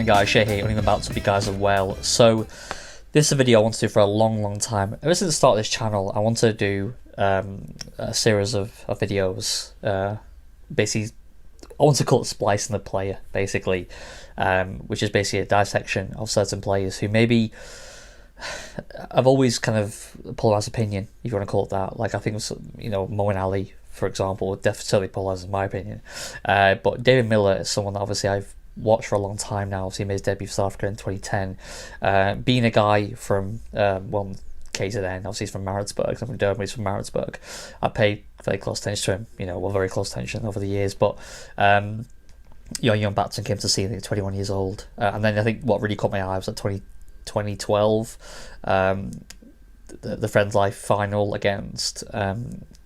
Morning guys, Shay here, only about to hope you guys are well. So this is a video I want to do for a long time. Ever since the start of this channel, I wanted to do a series of videos. Basically, I want to call it Splicing the Player, basically, which is basically a dissection of certain players who maybe I've always kind of polarized opinion, if you want to call it that. Like I think, Moeen Ali, for example, would definitely polarize in my opinion. But David Miller is someone that obviously I've watched for a long time now. Obviously, he made his debut for South Africa in 2010. Being a guy from KZN, obviously he's from Maritzburg. I'm from Durban, he's from Maritzburg. I paid very close attention to him. Very close attention over the years. But young batsman came to see, I think, 21 years old. And then I think what really caught my eye was at 2012, the Friends Life final against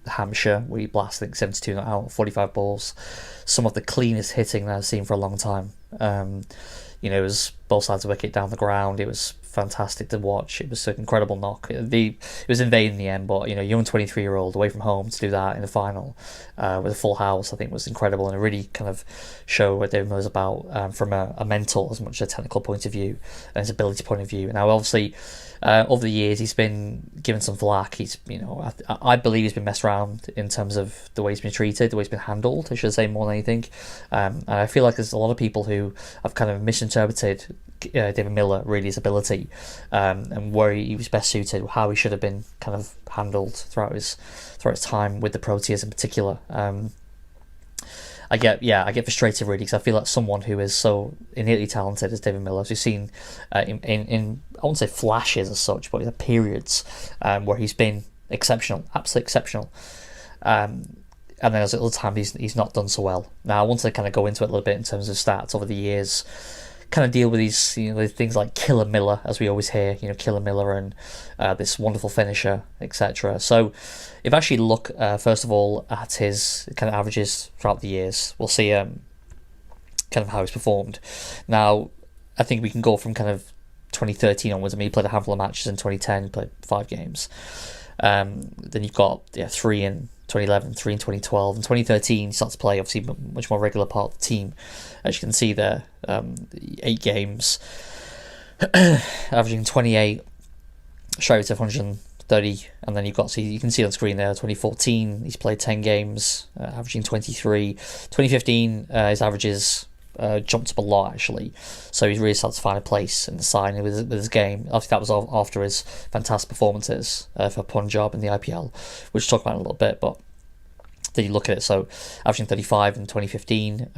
Hampshire, where he blasted 72 not out, 45 balls. Some of the cleanest hitting that I've seen for a long time. It was both sides of the wicket down the ground. It was fantastic to watch. It was an incredible knock. It was in vain in the end, but young 23-year-old away from home to do that in the final with a full house, I think was incredible, and it really kind of showed what David Miller's about from a mental as much as a technical point of view and his ability point of view. Now, obviously, over the years he's been given some flack. He's I believe he's been messed around in terms of the way he's been treated, the way he's been handled, I should say, more than anything. And I feel like there's a lot of people who have kind of misinterpreted David Miller, really, his ability and where he was best suited, how he should have been kind of handled throughout his time with the Proteas in particular. I get frustrated really, because I feel like someone who is so innately talented as David Miller, as we've seen in I won't say flashes as such, but periods where he's been exceptional, absolutely exceptional. And then as at other times he's not done so well. Now I want to kind of go into it a little bit in terms of stats over the years, kind of deal with these things like Killer Miller, as we always hear, Killer Miller and this wonderful finisher, etc. So if I actually look first of all at his kind of averages throughout the years, we'll see kind of how he's performed. Now I think we can go from kind of 2013 onwards. I mean, he played a handful of matches in 2010, played 5 games. Then you've got 3 in 2011, 3 in 2012, and 2013 he starts to play obviously much more regular part of the team. As you can see there, 8 games, averaging 28, straight to 130, and then you can see on screen there 2014 he's played 10 games, averaging 23. 2015 his averages jumped up a lot actually, so he's really started to find a place in the side with his game. Obviously that was after his fantastic performances for Punjab in the IPL, which we'll talk about in a little bit. But then you look at it, so averaging 35 in 2015,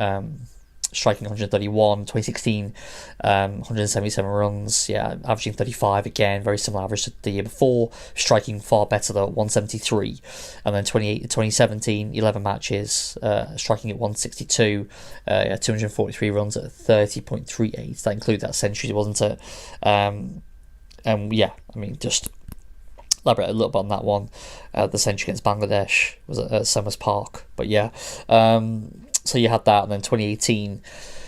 striking 131, 2016, 177 runs, averaging 35 again, very similar average to the year before, striking far better though, 173, and then 2017, 11 matches, striking at 162, 243 runs at 30.38, that included that century, wasn't it? Just elaborate a little bit on that one. The century against Bangladesh was at Summers Park, but so you had that, and then 2018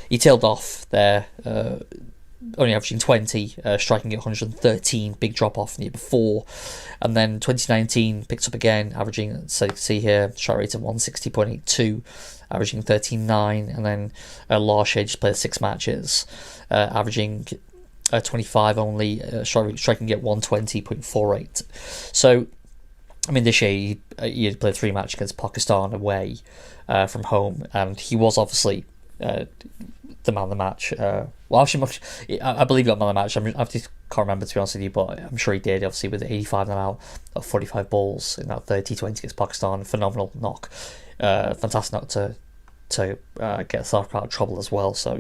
he tailed off there, only averaging 20, striking at 113, big drop off the year before. And then 2019 picked up again, averaging, so you can see here, strike rate of 160.82, averaging 39. And then last year just played 6 matches, averaging 25 only, striking at 120.48. So I mean, this year he had played 3 matches against Pakistan away from home, and he was obviously the man of the match. I believe he got man of the match. I just can't remember, to be honest with you, but I'm sure he did, obviously, with 85 not out of 45 balls in that 30-20 against Pakistan. Phenomenal knock. Fantastic knock to get South Africa out of trouble as well. So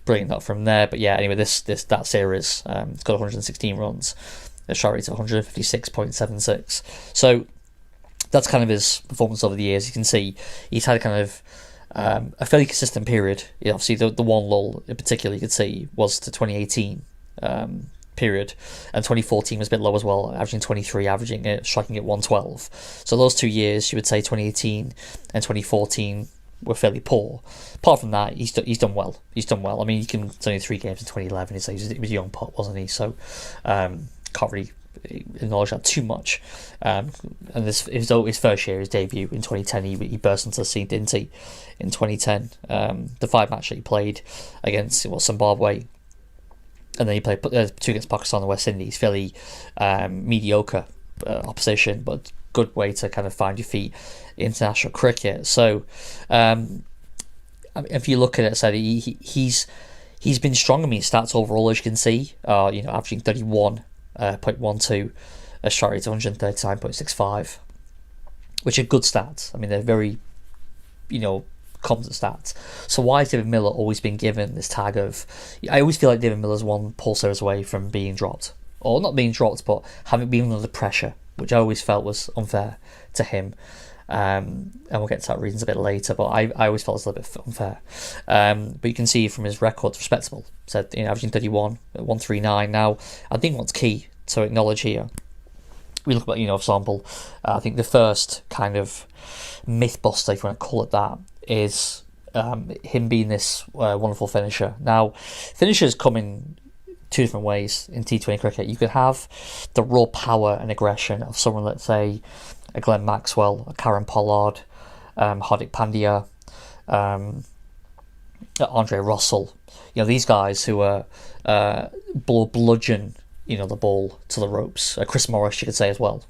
brilliant knock from there. But anyway, that series, it's got 116 runs. A strike rate of 156.76. So that's kind of his performance over the years. You can see he's had kind of a fairly consistent period. Obviously, the one lull in particular you could see was to 2018 period, and 2014 was a bit low as well, averaging 23, striking at 112. So those 2 years, you would say 2018 and 2014 were fairly poor. Apart from that, he's done well. I mean, it's only 3 games in 2011. He was a young pup, wasn't he? So can't really acknowledge that too much. And this his first year, his debut in 2010, he burst into the scene, didn't he? In 2010, the 5 match that he played against Zimbabwe, and then you play 2 against Pakistan and the West Indies, fairly mediocre opposition, but good way to kind of find your feet in international cricket. So if you look at it, so he's been strong. I mean, stats overall, as you can see, averaging 31.12, a strike rate of 139.65, which are good stats. I mean, they're very, competent stats. So why has David Miller always been given this tag of... I always feel like David Miller's one pull series away from being dropped. Or not being dropped, but having been under pressure, which I always felt was unfair to him. And we'll get to that reasons a bit later, but I always felt it was a little bit unfair. But you can see from his record, respectable. So, averaging 31 at 139. Now, I think what's key to acknowledge here, we look at, for example, I think the first kind of myth buster, if you want to call it that, is him being this wonderful finisher. Now, finishers come in 2 different ways in T20 cricket. You could have the raw power and aggression of someone, let's say, a Glenn Maxwell, a Karen Pollard, Hardik Pandya, Andre Russell. These guys who are bludgeon, the ball to the ropes. Chris Morris, you could say as well.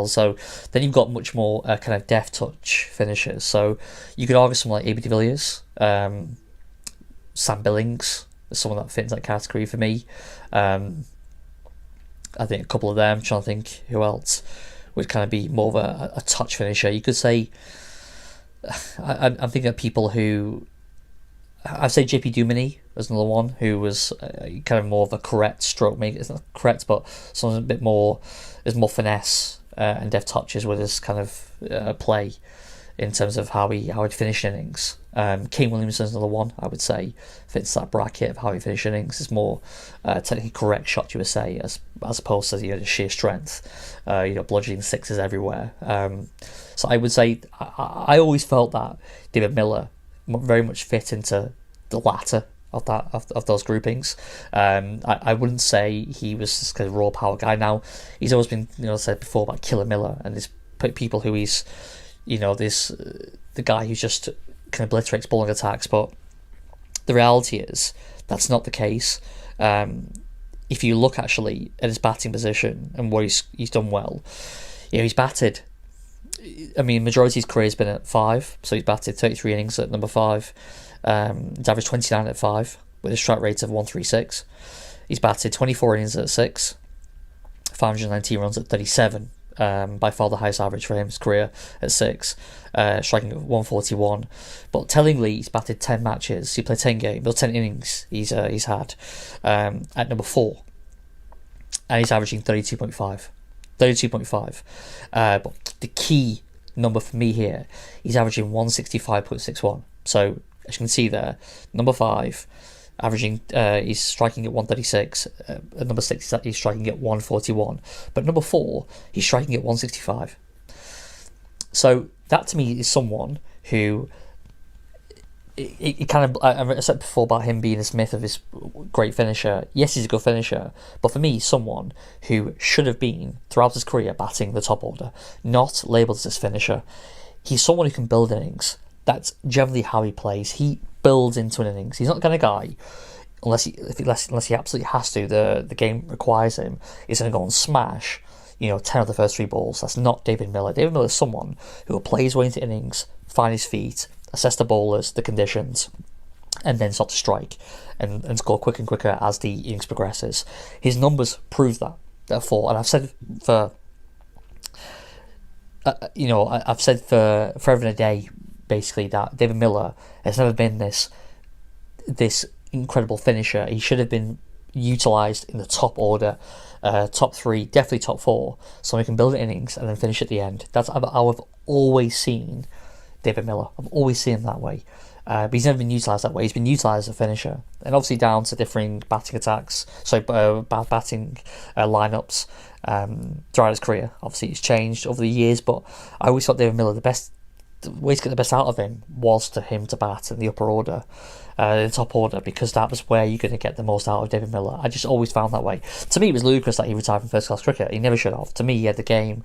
So then you've got much more kind of deft touch finishers. So you could argue someone like AB de Villiers, Sam Billings is someone that fits that category for me. I think a couple of them. I'm trying to think who else would kind of be more of a touch finisher. You could say, I'm thinking of people who, I'd say JP Duminy was another one who was kind of more of a correct stroke maker. It's not correct, but something a bit more, there's more finesse and deft touches with his kind of play in terms of how he'd finish innings. Kane Williamson's another one, I would say, fits that bracket of how he finished innings. It's more technically correct shot, you would say, as opposed to sheer strength, bludgeoning sixes everywhere. So I would say I always felt that David Miller very much fit into the latter of those groupings. I wouldn't say he was this kind of raw power guy. Now he's always been said before about Killer Miller and these people who he's the guy who just kind of obliterates bowling attacks, but the reality is that's not the case. If you look actually at his batting position and what he's done well, he's batted. I mean, majority of his career has been at 5, so he's batted 33 innings at number 5. He's averaged 29 at 5 with a strike rate of 136. He's batted 24 innings at 6, 519 runs at 37. By far the highest average for him in his career at 6, striking at 141. But tellingly, he's batted 10 matches. He played 10 games, 10 innings he's had at number 4, and he's averaging 32.5. But the key number for me here, he's averaging 165.61. So as you can see there, number 5. Averaging, he's striking at 136. At number 6, he's striking at 141. But number 4, he's striking at 165. So that to me is someone who, it kind of, I said before about him being this myth of his great finisher. Yes, he's a good finisher, but for me, he's someone who should have been throughout his career batting the top order, not labelled as this finisher. He's someone who can build innings. That's generally how he plays. He builds into an innings. He's not the kind of guy, unless he absolutely has to, the game requires him, he's going to go and smash 10 of the first 3 balls. That's not David Miller. David Miller is someone who will play his way into innings, find his feet, assess the bowlers, the conditions, and then start to strike and score quicker and quicker as the innings progresses. His numbers prove that. Therefore, and I've said for I've said for forever and a day, basically, that David Miller has never been this incredible finisher. He should have been utilised in the top order, top 3, definitely top 4, so he can build innings and then finish at the end. That's how I've always seen David Miller. I've always seen him that way. But he's never been utilised that way. He's been utilised as a finisher, and obviously down to differing batting attacks, batting lineups throughout his career. Obviously, it's changed over the years, but I always thought David Miller, the way to get the best out of him was to him to bat in the upper order, the top order, because that was where you're going to get the most out of David Miller. I just always found that way. To me, it was ludicrous that he retired from first class cricket. He never should have. To me, he had the game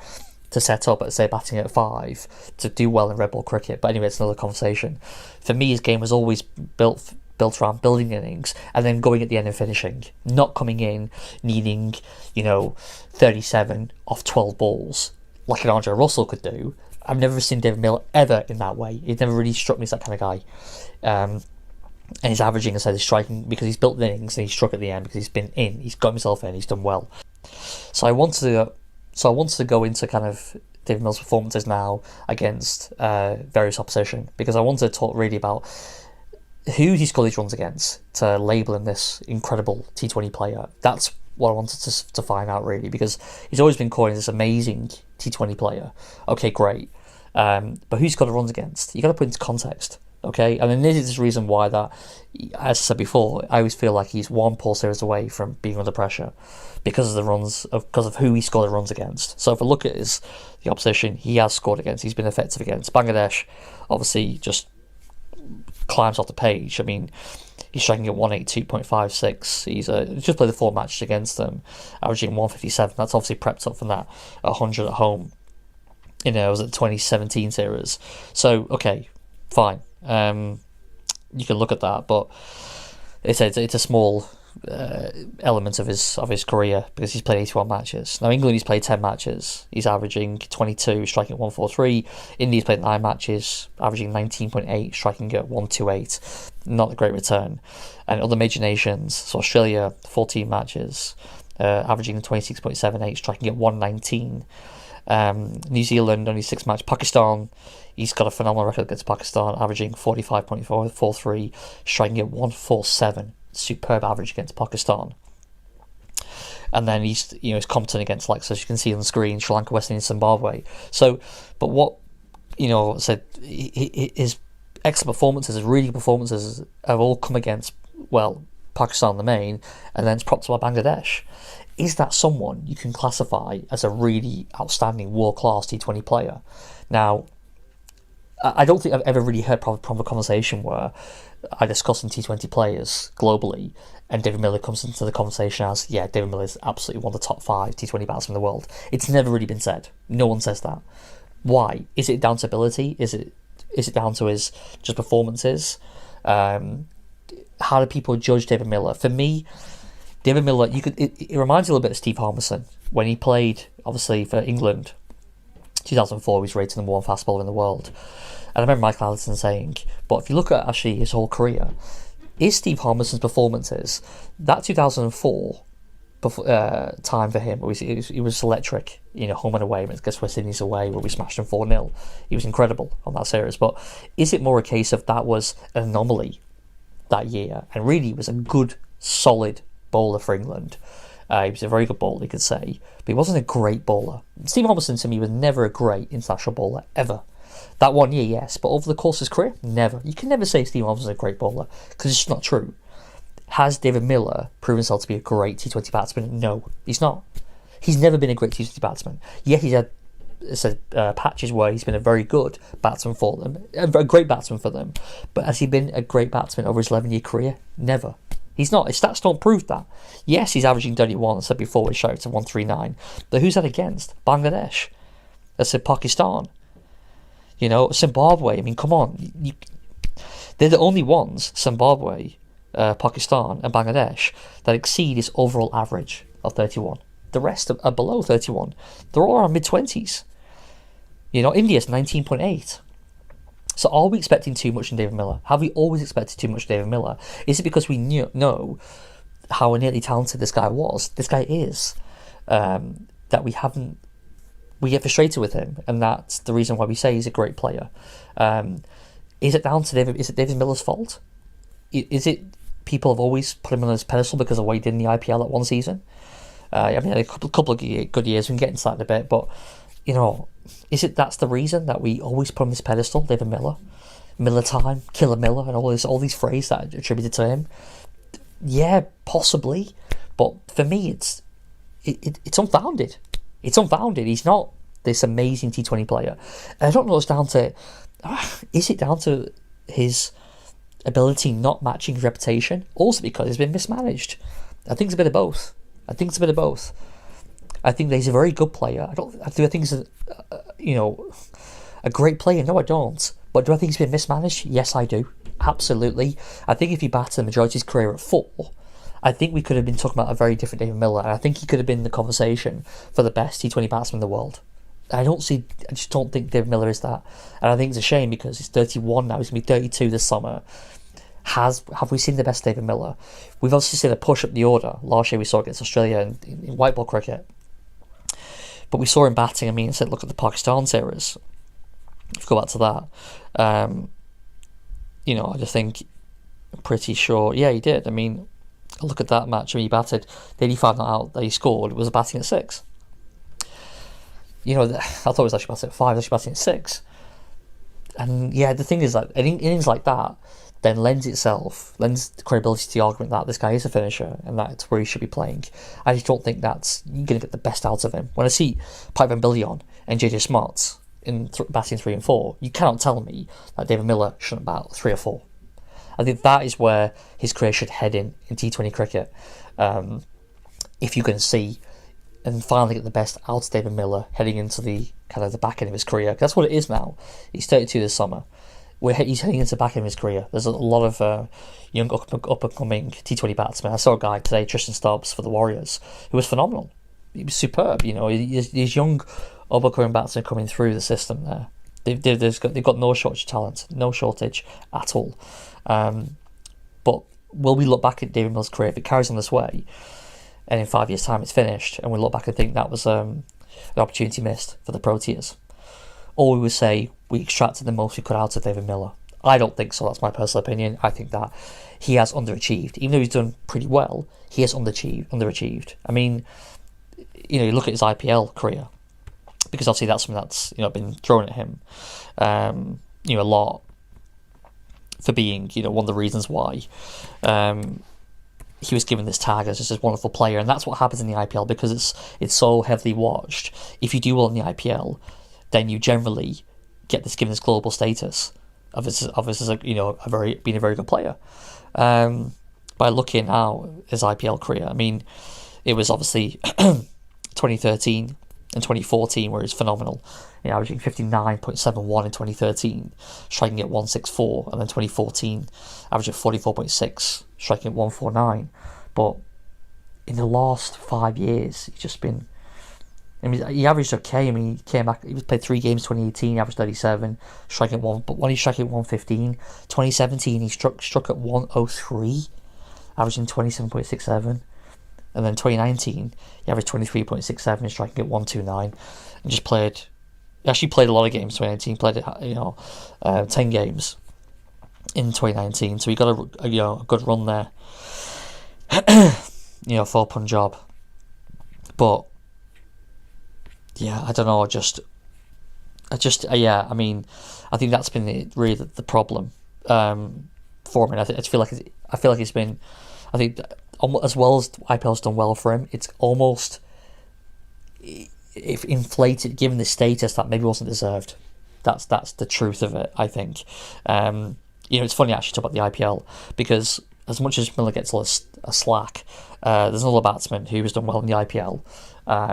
to set up at, say, batting at 5 to do well in red ball cricket. But anyway, it's another conversation. For me, his game was always built built around building innings and then going at the end and finishing, not coming in needing 37 off 12 balls like an Andre Russell could do. I've never seen David Miller ever in that way. It never really struck me as that kind of guy. And he's averaging instead of striking because he's built the innings and he's struck at the end because he's been in, he's got himself in, he's done well. So I wanted to go into kind of David Miller's performances now against various opposition, because I wanted to talk really about who he scored these runs against to label him this incredible T20 player. That's what I wanted to find out, really, because he's always been coined this amazing T20 player. Okay, great. But who's got the runs against? You got to put into context. Okay, and then this is the reason why that, as I said before, I always feel like he's one poor series away from being under pressure because of who he scored the runs against. So if I look at the opposition he has scored against, he's been effective against. Bangladesh, obviously, just climbs off the page. I mean, he's striking at 182.56. He's just played the 4 matches against them, averaging 157. That's obviously prepped up from that 100 at home. It was at the 2017 series. So okay, fine. You can look at that, but it's a small element of his career because he's played 81 matches. Now England, he's played 10 matches. He's averaging 22, striking at 143. India's played 9 matches, averaging 19.8, striking at 128. Not a great return. And other major nations, so Australia, 14 matches, averaging 26.78, striking at 119. New Zealand, only 6 matches. Pakistan, he's got a phenomenal record against Pakistan, averaging 45.43, striking at 147. Superb average against Pakistan. And then he's competent against, like, so as you can see on the screen, Sri Lanka, West Indies, Zimbabwe. So, but what said, his excellent performances, his really good performances, have all come against, well, Pakistan the main, and then it's propped up by Bangladesh. Is that someone you can classify as a really outstanding world-class T20 player? Now, I don't think I've ever really heard proper conversation where I discuss some T20 players globally and David Miller comes into the conversation as, yeah, David Miller is absolutely one of the top 5 T20 batsmen in the world. It's never really been said. No one says that. Why? Is it down to ability? Is it down to his just performances? How do people judge David Miller? For me, David Miller, it reminds you a little bit of Steve Harmison when he played, obviously, for England. 2004, he was rated number 1 fast bowler in the world. And I remember Michael Allison saying, but if you look at actually his whole career, is Steve Harmison's performances, that 2004 time for him, it was electric, home and away, against West Indies away, where we smashed them 4-0. He was incredible on that series. But is it more a case of that was an anomaly that year, and really was a good, solid bowler for England? He was a very good bowler, you could say, but he wasn't a great bowler. Steve Harmison, to me, was never a great international bowler, ever. That 1 year, yes, but over the course of his career, never. You can never say Steve Harmison is a great bowler, because it's just not true. Has David Miller proven himself to be a great T20 batsman? No, he's not. He's never been a great T20 batsman. Yeah, he's had patches where he's been a very good batsman for them, a great batsman for them, but has he been a great batsman over his 11-year career? Never. He's not. His stats don't prove that. Yes, he's averaging 31, I said before, with shouts of 139. But who's that against? Bangladesh. I said Pakistan. Zimbabwe. I mean, come on. They're the only ones, Zimbabwe, Pakistan and Bangladesh, that exceed his overall average of 31. The rest are below 31. They're all around mid-20s. India's 19.8. So are we expecting too much from David Miller? Have we always expected too much from David Miller? Is it because we know how innately talented this guy was? This guy is. That we get frustrated with him, and that's the reason why we say he's a great player. Is it down to David? Is it David Miller's fault? Is it people have always put him on his pedestal because of what he did in the IPL that one season? I mean, a couple of good years. We can get into that in a bit, but is it that's the reason that we always put him on this pedestal, David Miller, Miller time, Killer Miller, and all these phrases that are attributed to him? Yeah, possibly, but for me, it's unfounded. It's unfounded. He's not this amazing T20 player, and I don't know. It's down to is it down to his ability not matching his reputation, also because he's been mismanaged? I think it's a bit of both. I think that he's a very good player. Do I think he's a great player? No, I don't. But do I think he's been mismanaged? Yes, I do. Absolutely. I think if he batted the majority of his career at 4, I think we could have been talking about a very different David Miller, and I think he could have been in the conversation for the best T20 batsman in the world. I just don't think David Miller is that, and I think it's a shame because he's 31 now. He's gonna be 32 this summer. Have we seen the best David Miller? We've obviously seen a push up the order. Last year we saw it against Australia in white ball cricket, but we saw him batting. I mean, look at the Pakistan series. If you go back to that, I just think, I'm pretty sure, yeah, he did. I mean, look at that match. I mean, he batted the 85 not out that he scored was batting at 6. I thought it was actually batting at 5. Actually batting at 6. And yeah, the thing is that innings like that then lends credibility to the argument that this guy is a finisher and that's where he should be playing. I just don't think that's you're going to get the best out of him. When I see Pipe Van Billion and JJ Smarts in batting 3 and 4, you cannot tell me that David Miller shouldn't bat 3 or 4. I think that is where his career should head in T20 cricket. If you can see and finally get the best out of David Miller heading into the kind of the back end of his career. That's what it is now. He's 32 this summer. He's heading into the back end of his career. There's a lot of young up-and-coming T20 batsmen. I saw a guy today, Tristan Stubbs for the Warriors, who was phenomenal. He was superb. These young up-and-coming batsmen coming through the system there. They've got no shortage of talent, no shortage at all. But will we look back at David Miller's career if it carries on this way, and in 5 years' time it's finished, and we look back and think that was an opportunity missed for the Proteas? Or we would say we extracted the most we could out of David Miller. I don't think so. That's my personal opinion. I think that he has underachieved. Even though he's done pretty well, he has underachieved. I mean, you look at his IPL career, because obviously that's something that's been thrown at him, a lot, for being one of the reasons why he was given this tag as just this wonderful player. And that's what happens in the IPL because it's so heavily watched. If you do well in the IPL, then you generally get given this global status of this as being a very good player. By looking now his IPL career, I mean, it was obviously 2013 and 2014 where he's phenomenal. Averaging 59.71 in 2013, striking at 164, and then 2014 averaging 44.6, striking at 149. But in the last 5 years, he's just been. I mean, he averaged okay. I mean, he came back. He played 3 games. 2018, averaged 37, striking at 1. But when he struck at 115, 2017 he struck at 103, averaging 27.67, and then 2019 he averaged 23.67, striking at 129, and just played. He actually played a lot of games. 2019 played 10 games in 2019, so he got a good run there. For Punjab, but. Yeah, I don't know. I mean, I think that's been really the problem for him. And I feel like it's been. I think as well as IPL's done well for him, it's almost inflated, given the status that maybe wasn't deserved. That's the truth of it. I think. It's funny actually to talk about the IPL because as much as Miller gets a slack, there's another batsman who has done well in the IPL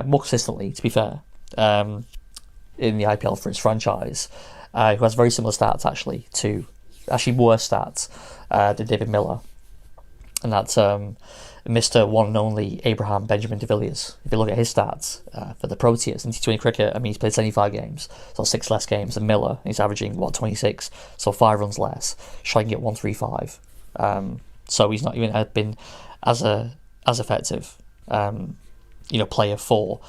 more consistently. To be fair. In the IPL for his franchise, who has very similar stats actually worse stats than David Miller, and that's Mr. One and Only Abraham Benjamin de Villiers. If you look at his stats for the Proteas in T20 cricket, I mean, he's played 75 games, so 6 less games than Miller. He's averaging 26, so 5 runs less, striking at 135. So he's not even been as effective, player for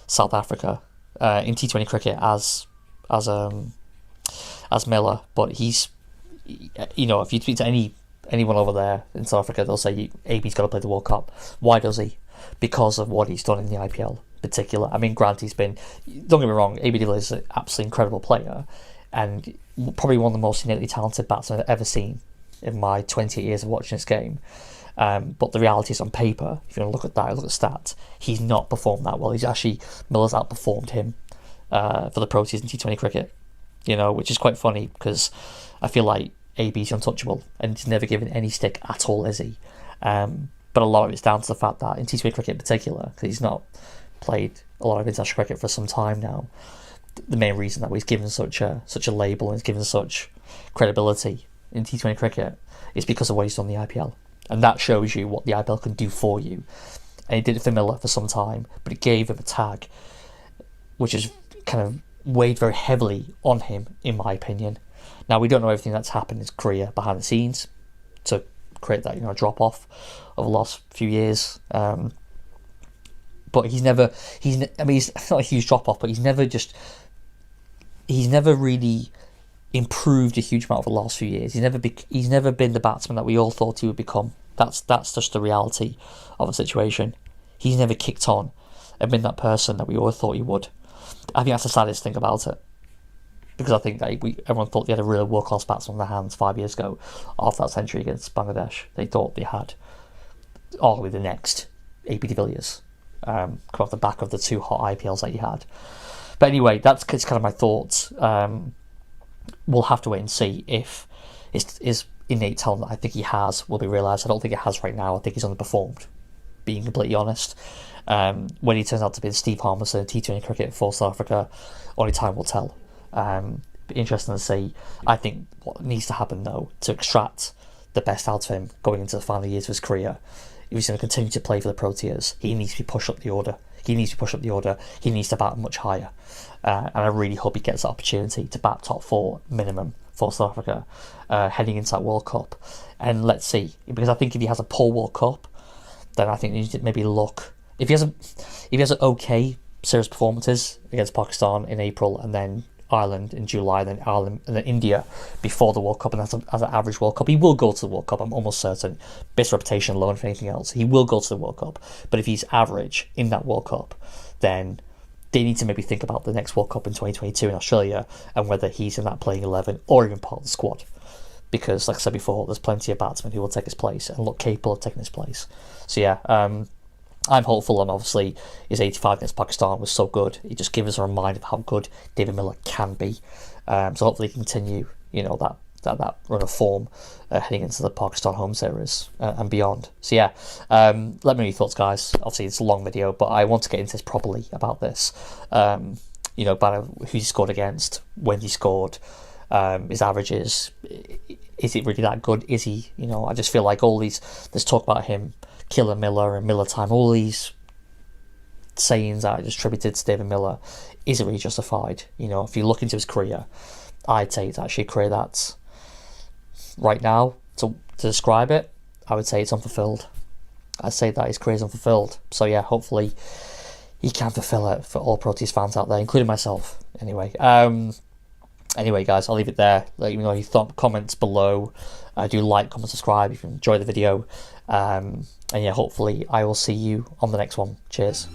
South Africa. In T20 cricket as Miller, but he's if you speak to anyone over there in South Africa, they'll say AB's got to play the World Cup. Why does he? Because of what he's done in the IPL in particular. I mean, granted, he's been, don't get me wrong, AB de Villiers is an absolutely incredible player and probably one of the most innately talented batsmen I've ever seen in my 28 years of watching this game. But the reality is on paper, if you want to look at that, look at stats, he's not performed that well. Miller's outperformed him for the Proteas in T20 cricket, which is quite funny because I feel like AB's untouchable and he's never given any stick at all, is he? But a lot of it's down to the fact that in T20 cricket in particular, because he's not played a lot of international cricket for some time now, the main reason that he's given such a label and he's given such credibility in T20 cricket is because of what he's done in the IPL. And that shows you what the IPL can do for you. And he did it for Miller for some time, but it gave him a tag which is kind of weighed very heavily on him, in my opinion. Now, we don't know everything that's happened in his career behind the scenes to create that, drop off over the last few years. But he's not a huge drop off, but he's never really improved a huge amount over the last few years. He's never been the batsman that we all thought he would become. That's just the reality of the situation. He's never kicked on and been that person that we all thought he would. I think that's the saddest thing about it, because I think that everyone thought they had a real world-class batsman on their hands 5 years ago after that century against Bangladesh. They thought they had arguably the next AP de Villiers, come off the back of the 2 hot IPLs that he had. But anyway, that's kind of my thoughts. We'll have to wait and see if his innate talent that I think he has will be realised. I don't think it has right now. I think he's underperformed, being completely honest. When he turns out to be the Steve Harmison T20 cricket for South Africa, only time will tell. Be interesting to see. I think what needs to happen, though, to extract the best out of him going into the final years of his career, if he's going to continue to play for the Proteas, he needs to be pushed up the order. He needs to bat much higher. And I really hope he gets the opportunity to bat top 4 minimum for South Africa heading into that World Cup. And let's see, because I think if he has a poor World Cup, then I think he needs to maybe look. If he has an okay series performances against Pakistan in April, and then Ireland in July, then Ireland and then India before the World Cup, and that's as an average World Cup, he will go to the World Cup. I'm almost certain, based on reputation alone, if anything else, he will go to the World Cup. But if he's average in that World Cup, then they need to maybe think about the next World Cup in 2022 in Australia and whether he's in that playing 11 or even part of the squad. Because, like I said before, there's plenty of batsmen who will take his place and look capable of taking his place. So yeah, I'm hopeful, and obviously his 85 against Pakistan was so good. It just gives us a reminder of how good David Miller can be. So hopefully he can continue, that run of form heading into the Pakistan home series and beyond. So yeah, let me know your thoughts, guys. Obviously it's a long video, but I want to get into this properly about this. About who he scored against, when he scored, his averages. Is it really that good? Is he? I just feel like all there's talk about him, Killer Miller and Miller time, all these sayings that are just attributed to David Miller isn't really justified. If you look into his career, I'd say it's actually a career that's, right now, to describe it, I would say it's unfulfilled. I'd say that his career is unfulfilled. So yeah, hopefully he can fulfill it for all Proteas fans out there, including myself. Anyway, guys, I'll leave it there. Let me know your comments below. Do like, comment, subscribe if you enjoy the video. And yeah, hopefully I will see you on the next one. Cheers.